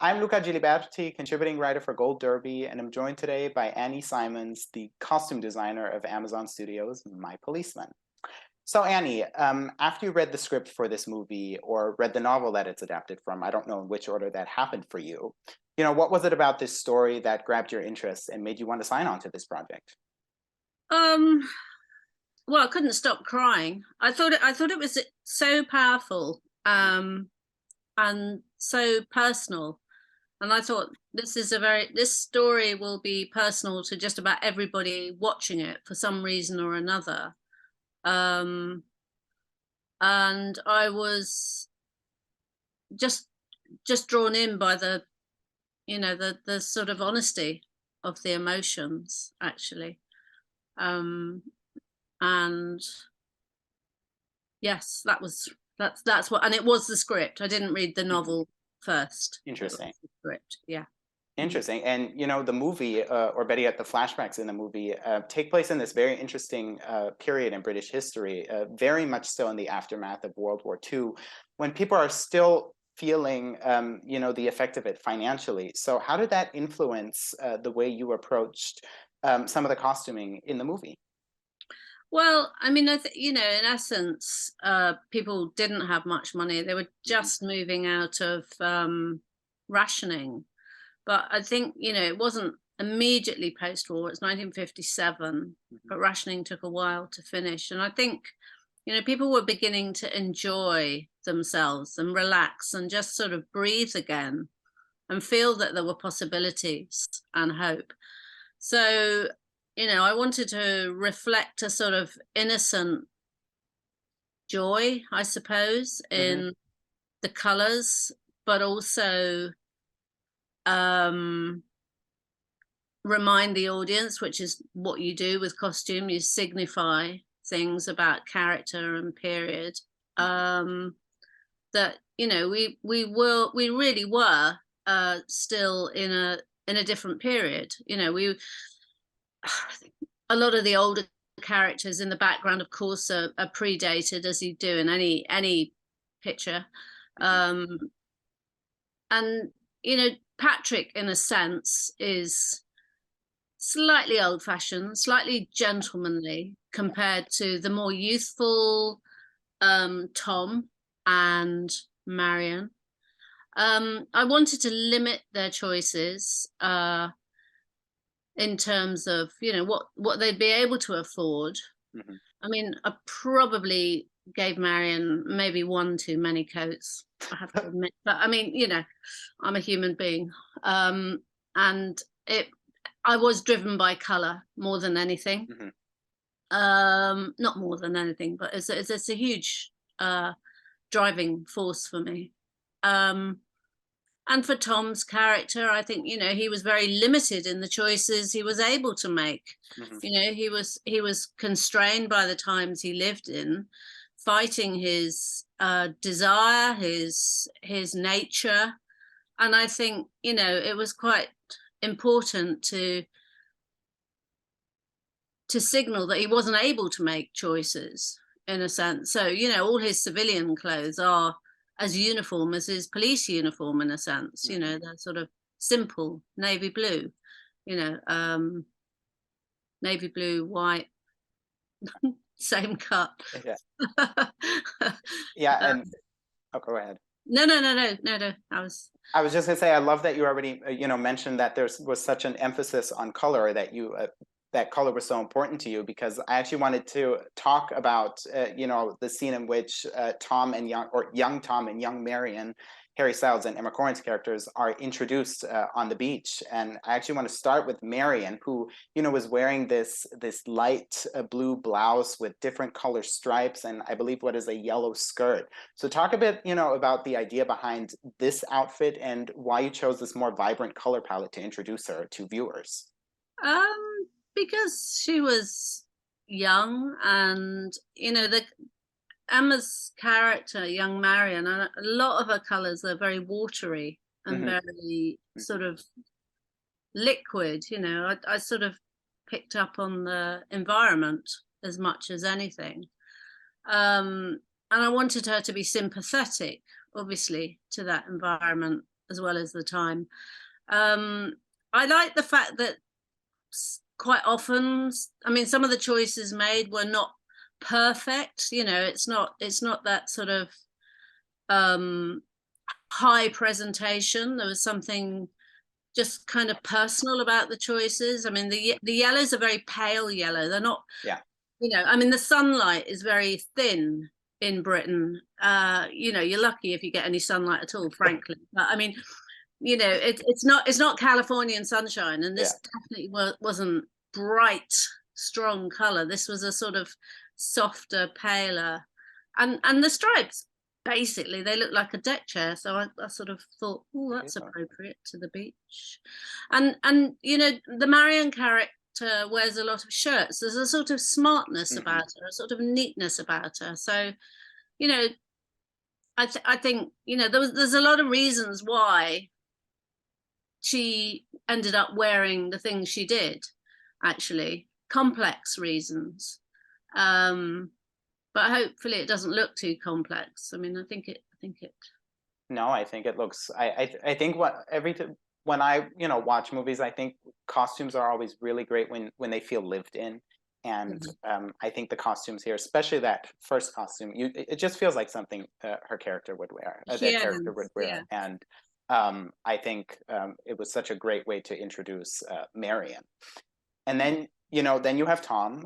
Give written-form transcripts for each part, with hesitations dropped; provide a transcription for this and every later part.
I'm Luca Giliberti, contributing writer for Gold Derby, and I'm joined today by Annie Symons, the costume designer of Amazon Studios' My Policeman. So Annie, after you read the script for this movie or read the novel that it's adapted from, I don't know in which order that happened for you, what was it about this story that grabbed your interest and made you want to sign on to this project? Well, I couldn't stop crying. I thought it was so powerful, and so personal. And I thought this story will be personal to just about everybody watching it for some reason or another. And I was just drawn in by the sort of honesty of the emotions, actually. And yes, that's what, and it was the script. I didn't read the novel first. Interesting. The script, yeah. Interesting. And, the movie, or better yet, the flashbacks in the movie, take place in this very interesting period in British history, very much so in the aftermath of World War II, when people are still feeling, the effect of it financially. So how did that influence the way you approached some of the costuming in the movie? Well, I mean, in essence, people didn't have much money. They were just moving out of rationing. But I think, it wasn't immediately post-war. It's 1957, but rationing took a while to finish. And I think, people were beginning to enjoy themselves and relax and just sort of breathe again and feel that there were possibilities and hope. So, I wanted to reflect a sort of innocent joy, I suppose, in the colors, but also remind the audience, which is what you do with costume, you signify things about character and period, that we really were still in a different period. A lot of the older characters in the background, of course, are predated, as you do in any picture, and Patrick, in a sense, is slightly old-fashioned, slightly gentlemanly compared to the more youthful Tom and Marion. I wanted to limit their choices in terms of what they'd be able to afford. I mean, I probably gave Marion maybe one too many coats, I have to admit. But I mean, I'm a human being, and I was driven by color more than anything. Not more than anything, but it's a huge driving force for me. And for Tom's character, I think, he was very limited in the choices he was able to make. He was constrained by the times he lived in, fighting his desire, his nature. And I think, it was quite important to signal that he wasn't able to make choices, in a sense. So, all his civilian clothes are as uniform as his police uniform, in a sense. They're sort of simple navy blue, navy blue, white, same cut. Yeah. And go ahead. No. I was just gonna say, I love that you already mentioned that there was such an emphasis on color, that that color was so important to you, because I actually wanted to talk about the scene in which young Tom and young Marion, Harry Styles and Emma Corrin's characters, are introduced on the beach. And I actually want to start with Marion, who was wearing this light blue blouse with different color stripes, and I believe what is a yellow skirt. So talk a bit about the idea behind this outfit and why you chose this more vibrant color palette to introduce her to viewers. Because she was young, and Emma's character, young Marion, and a lot of her colors are very watery and very sort of liquid. I sort of picked up on the environment as much as anything, and I wanted her to be sympathetic, obviously, to that environment. as well as the time. I like the fact that quite often, I mean, some of the choices made were not perfect. You know, it's not that sort of high presentation. There was something just kind of personal about the choices. I mean, the yellows are very pale yellow. They're not, Yeah. you know, I mean, the sunlight is very thin in Britain. You know, you're lucky if you get any sunlight at all, frankly. But I mean, you know, it's not Californian sunshine, and this definitely wasn't bright, strong color. This was a sort of softer, paler, and the stripes, basically they look like a deck chair, so I sort of thought, oh, that's appropriate to the beach. And you know, the Marion character wears a lot of shirts. There's a sort of smartness about her, a sort of neatness about her. So, you know, I think, you know, there's a lot of reasons why she ended up wearing the things she did, actually, complex reasons. But hopefully it doesn't look too complex. I mean, I think it. No, I think it looks. I think when I watch movies, I think costumes are always really great when they feel lived in, and I think the costumes here, especially that first costume, it just feels like something her character would wear. That character would wear, and I think it was such a great way to introduce Marion, and then. Then you have Tom,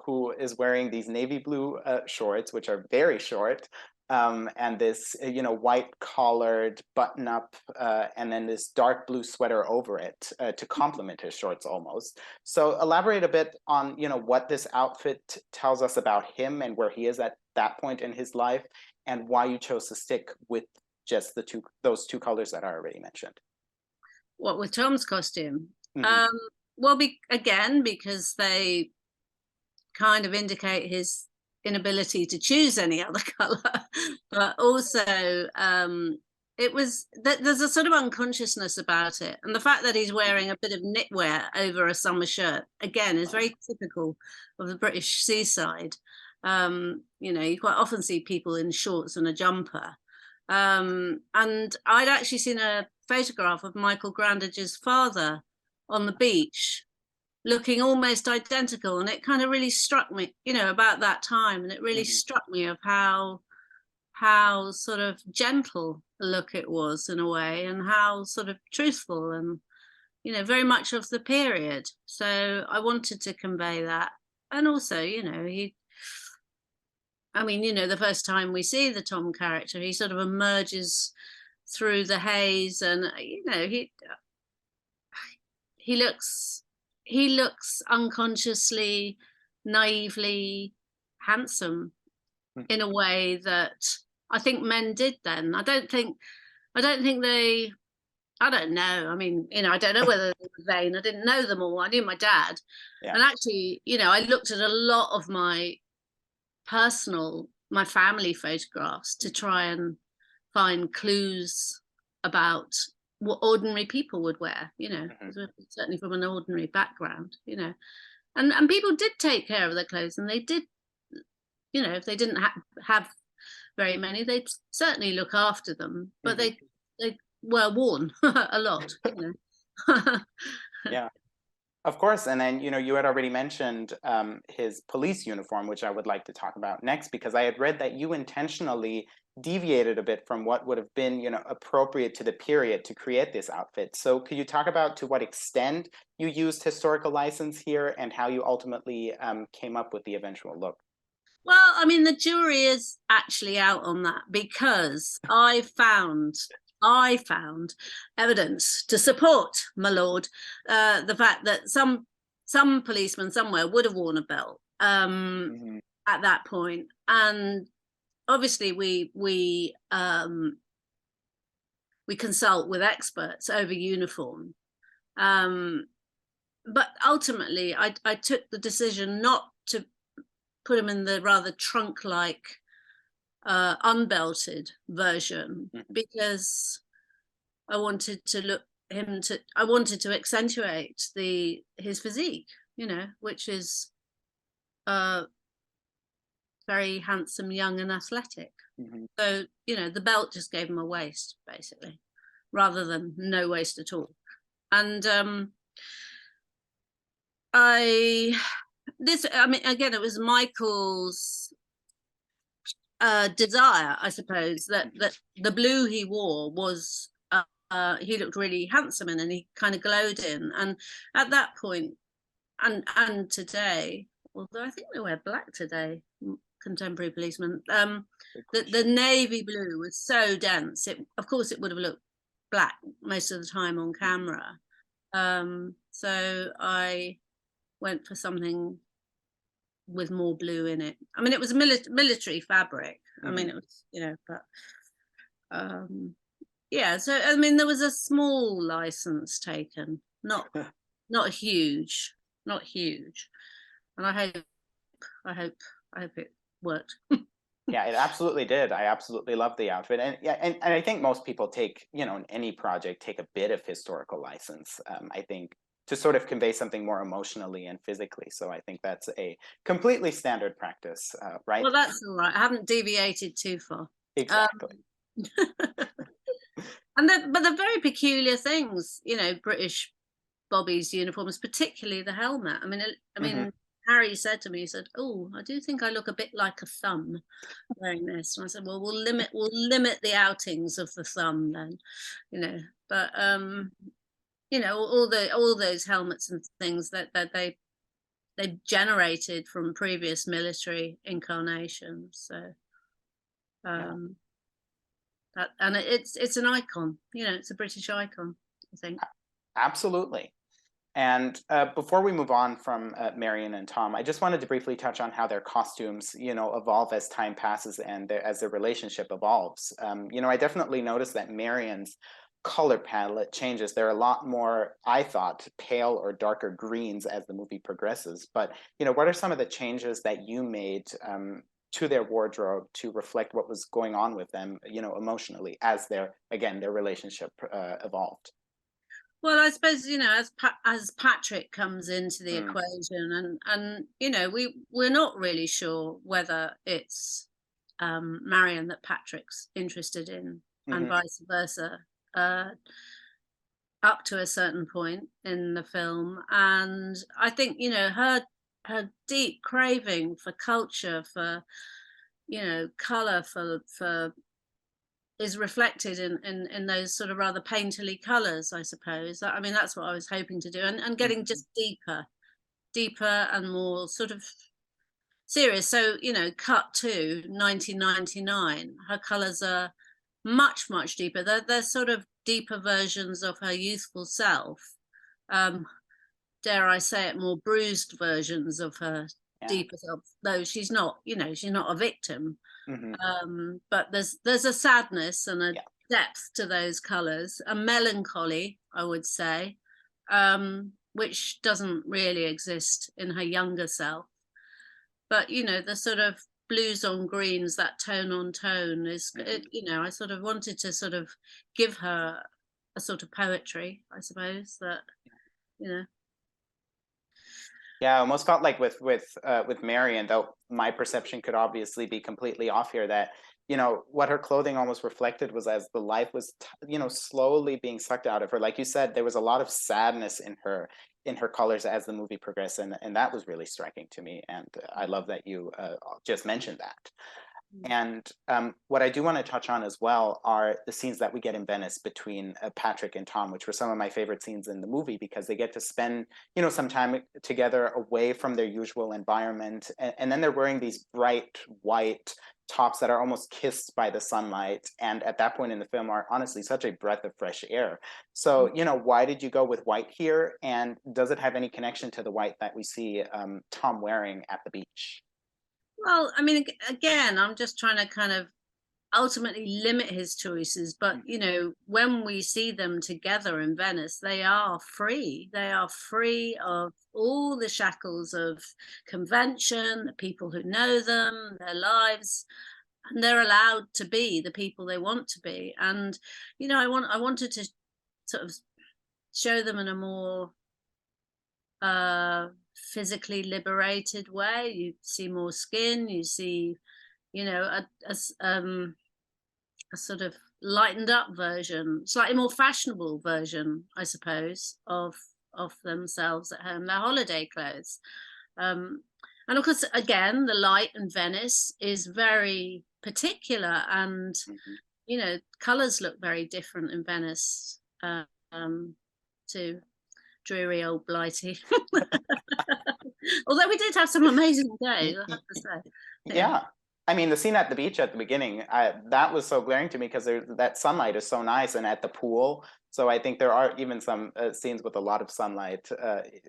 who is wearing these navy blue shorts, which are very short, and this, white collared button up, and then this dark blue sweater over it to complement his shorts almost. So elaborate a bit on, what this outfit tells us about him and where he is at that point in his life, and why you chose to stick with just those two colors that I already mentioned. What, with Tom's costume? Well, again, because they kind of indicate his inability to choose any other color, but also it was that there's a sort of unconsciousness about it, and the fact that he's wearing a bit of knitwear over a summer shirt, again, is very typical of the British seaside. You quite often see people in shorts and a jumper, and I'd actually seen a photograph of Michael Grandage's father on the beach looking almost identical, and it kind of really struck me, about that time, and it really struck me of how sort of gentle a look it was in a way, and how sort of truthful, and very much of the period. So I wanted to convey that. And also, the first time we see the Tom character, he sort of emerges through the haze, and he looks unconsciously, naively handsome in a way that I think men did then. I don't know. I mean, I don't know whether they were vain. I didn't know them all. I knew my dad. Yeah. And actually, I looked at a lot of my family photographs to try and find clues about what ordinary people would wear, certainly from an ordinary background, and people did take care of their clothes, and they did, if they didn't have very many, they'd certainly look after them, but they were worn a lot, Yeah, of course. And then, you had already mentioned his police uniform, which I would like to talk about next, because I had read that you intentionally deviated a bit from what would have been, appropriate to the period to create this outfit. So could you talk about to what extent you used historical license here, and how you ultimately came up with the eventual look? Well, I mean, the jury is actually out on that, because I found evidence to support, my lord, the fact that some policeman somewhere would have worn a belt at that point. And obviously we consult with experts over uniform, but ultimately I took the decision not to put him in the rather trunk-like unbelted version, because I wanted to accentuate his physique, which is very handsome, young and athletic. So, the belt just gave him a waist, basically. rather than no waste at all. And I mean, again, it was Michael's desire, I suppose, that the blue he wore was he looked really handsome in, and he kind of glowed in. And at that point, and today, although I think they wear black today, contemporary policemen, the navy blue was so dense. Of course, it would have looked black most of the time on camera. So I went for something with more blue in it. I mean, it was a military fabric. I mean, it was, but yeah. So I mean, there was a small license taken, not huge, and I hope it worked. Yeah, it absolutely did. I absolutely love the outfit, and yeah, and I think most people take, in any project, take a bit of historical license. I think to sort of convey something more emotionally and physically. So I think that's a completely standard practice, right? Well, that's all right. I haven't deviated too far. Exactly. But they're very peculiar things, British Bobby's uniforms, particularly the helmet. I mean, Harry said to me, he said, "Oh, I do think I look a bit like a thumb wearing this." And I said, "Well, we'll limit the outings of the thumb then, But all those helmets and things that they generated from previous military incarnations. So and it's an icon, it's a British icon, I think. Absolutely. And before we move on from Marion and Tom, I just wanted to briefly touch on how their costumes, evolve as time passes and as their relationship evolves. I definitely noticed that Marion's color palette changes. There are a lot more, I thought, pale or darker greens as the movie progresses. But, what are some of the changes that you made to their wardrobe to reflect what was going on with them, emotionally as their relationship evolved? Well, I suppose, as Patrick comes into the equation, and we're not really sure whether it's Marion that Patrick's interested in, and vice versa, up to a certain point in the film. And I think, her deep craving for culture, for color, for is reflected in those sort of rather painterly colors, I suppose. I mean, that's what I was hoping to do, and getting just deeper and more sort of serious. So, cut to 1999, her colors are much deeper. They're sort of deeper versions of her youthful self. Dare I say it, more bruised versions of her deeper self, though she's not a victim. But there's a sadness and a depth to those colors, a melancholy, I would say, which doesn't really exist in her younger self. But the sort of blues on greens, that tone on tone is, I sort of wanted to sort of give her a sort of poetry, I suppose, that Yeah, I almost felt like with Marion, though my perception could obviously be completely off here, that what her clothing almost reflected was as the life was slowly being sucked out of her. Like you said, there was a lot of sadness in her colors as the movie progressed, and that was really striking to me. And I love that you just mentioned that. And what I do want to touch on as well are the scenes that we get in Venice between Patrick and Tom, which were some of my favorite scenes in the movie, because they get to spend, some time together away from their usual environment. And then they're wearing these bright white tops that are almost kissed by the sunlight. And at that point in the film are honestly such a breath of fresh air. So, why did you go with white here? And does it have any connection to the white that we see Tom wearing at the beach? Well, I mean, again, I'm just trying to kind of ultimately limit his choices. But, when we see them together in Venice, they are free. They are free of all the shackles of convention, the people who know them, their lives. And they're allowed to be the people they want to be. And, I wanted to sort of show them in a more physically liberated way. You see more skin, you see a sort of lightened up version, slightly more fashionable version, I suppose, of themselves at home, their holiday clothes. And of course, again, the light in Venice is very particular, and you know, colors look very different in Venice to dreary old Blighty. Although we did have some amazing days, I have to say. Yeah. I mean, the scene at the beach at the beginning, that was so glaring to me because that sunlight is so nice, and at the pool. So I think there are even some scenes with a lot of sunlight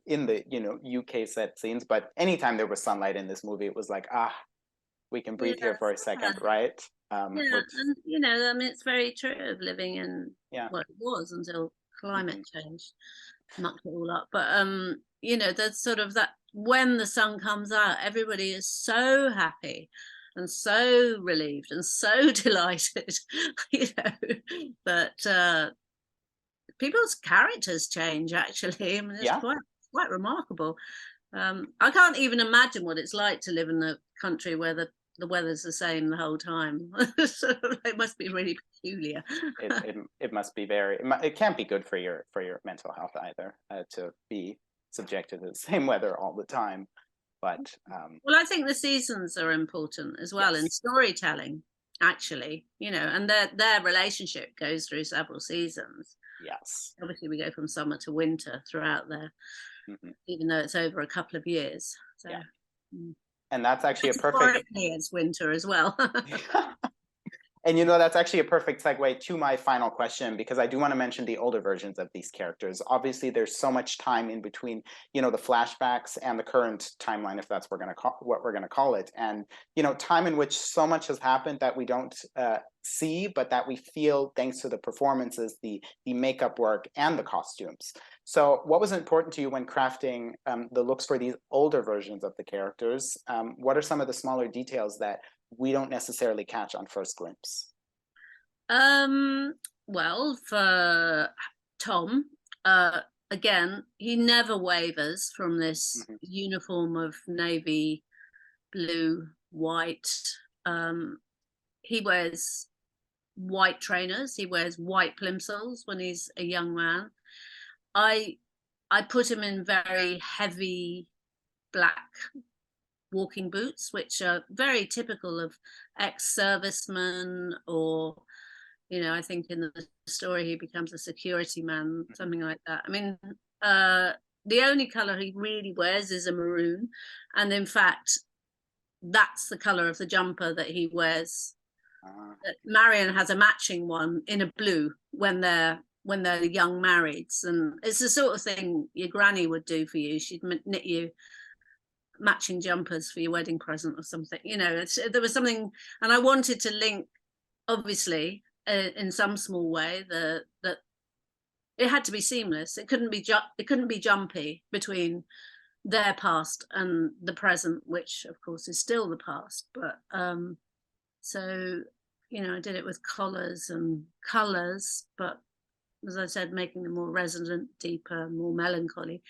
in the, you know, UK set scenes. But anytime there was sunlight in this movie, it was like, we can breathe here for a second, right? And you know, I mean, it's very true of living in what it was until climate change mucked it all up. But you know, there's sort of that when the sun comes out, everybody is so happy and so relieved and so delighted, you know, that people's characters change, actually. I mean, it's quite remarkable. I can't even imagine what it's like to live in a country where the weather's the same the whole time. So it must be really peculiar. It must be it can't be good for your mental health either, to be subjected to the same weather all the time. But well, I think the seasons are important as well in storytelling, actually, you know, and their relationship goes through several seasons. Yes. Obviously, we go from summer to winter throughout there, even though it's over a couple of years. So, and that's actually a perfect. It's winter as well. And you know, that's actually a perfect segue to my final question, because I do want to mention the older versions of these characters. Obviously, there's so much time in between, you know, the flashbacks and the current timeline, if that's what we're going to call it. And, you know, time in which so much has happened that we don't see, but that we feel thanks to the performances, the makeup work, and the costumes. So what was important to you when crafting the looks for these older versions of the characters? What are some of the smaller details that we don't necessarily catch on first glimpse? Well, for Tom, again, he never wavers from this uniform of navy blue, white. He wears white trainers. He wears white plimsolls when he's a young man. I put him in very heavy black walking boots, which are very typical of ex-servicemen, or, you know, I think in the story he becomes a security man, something like that. I mean, the only color he really wears is a maroon, and in fact, that's the color of the jumper that he wears. Marion has a matching one in a blue when they're young marrieds, and it's the sort of thing your granny would do for you. She'd knit you matching jumpers for your wedding present or something, you know. There was something, and I wanted to link, obviously, in some small way, that it had to be seamless. It couldn't be jumpy between their past and the present, which of course is still the past. But so, you know, I did it with collars and colors, but as I said, making them more resonant, deeper, more melancholy.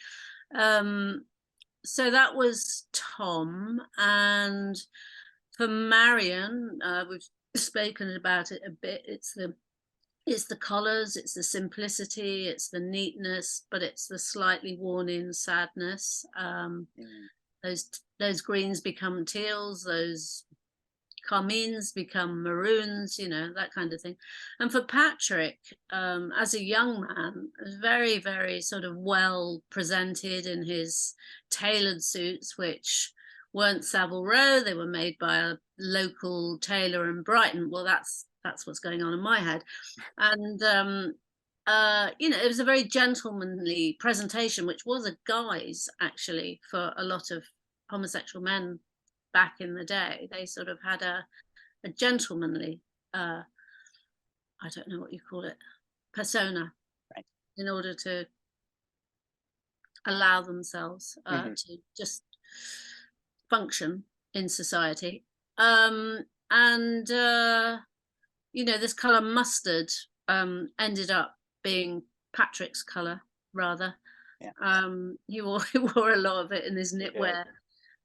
So that was Tom. And for Marion, we've spoken about it a bit. It's the colors, it's the simplicity, it's the neatness, but it's the slightly worn-in sadness. Those greens become teals, those carmines become maroons, you know, that kind of thing. And for Patrick, as a young man, very, very sort of well presented in his tailored suits, which weren't Savile Row. They were made by a local tailor in Brighton. Well, that's what's going on in my head. And you know, it was a very gentlemanly presentation, which was a guise, actually, for a lot of homosexual men back in the day. They sort of had a gentlemanly, I don't know what you call it, persona, right, in order to allow themselves to just function in society. And you know, this color mustard ended up being Patrick's color, rather. He wore a lot of it in his knitwear.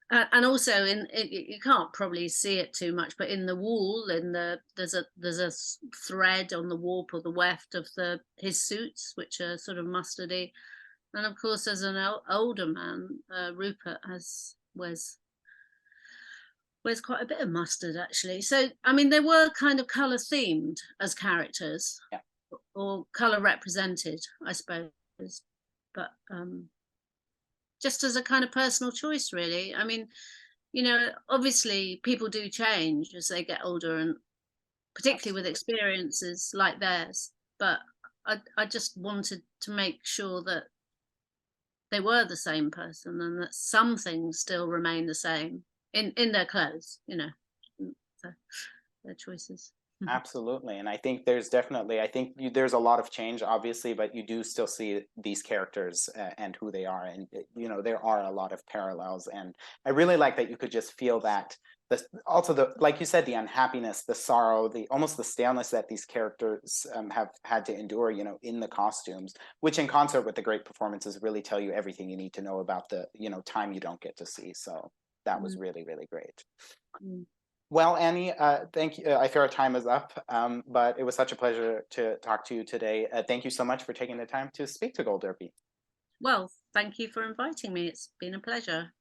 And also you can't probably see it too much, but in the wall, there's a thread on the warp or the weft of his suits, which are sort of mustardy. And of course, as an older man, Rupert wears quite a bit of mustard, actually. So I mean, they were kind of color themed as characters, Yeah. or color represented, I suppose. But just as a kind of personal choice, really. I mean, obviously people do change as they get older, and particularly with experiences like theirs. But I just wanted to make sure that they were the same person, and that some things still remain the same in their clothes, so their choices. Absolutely. And I think there's definitely, there's a lot of change, obviously, but you do still see these characters and who they are. And, there are a lot of parallels. And I really like that you could just feel that. Also, like you said, the unhappiness, the sorrow, almost the staleness that these characters have had to endure, in the costumes, which in concert with the great performances really tell you everything you need to know about the, time you don't get to see. So that was really, really great. Well, Annie, thank you. I fear our time is up, but it was such a pleasure to talk to you today. Thank you so much for taking the time to speak to Gold Derby. Well, thank you for inviting me. It's been a pleasure.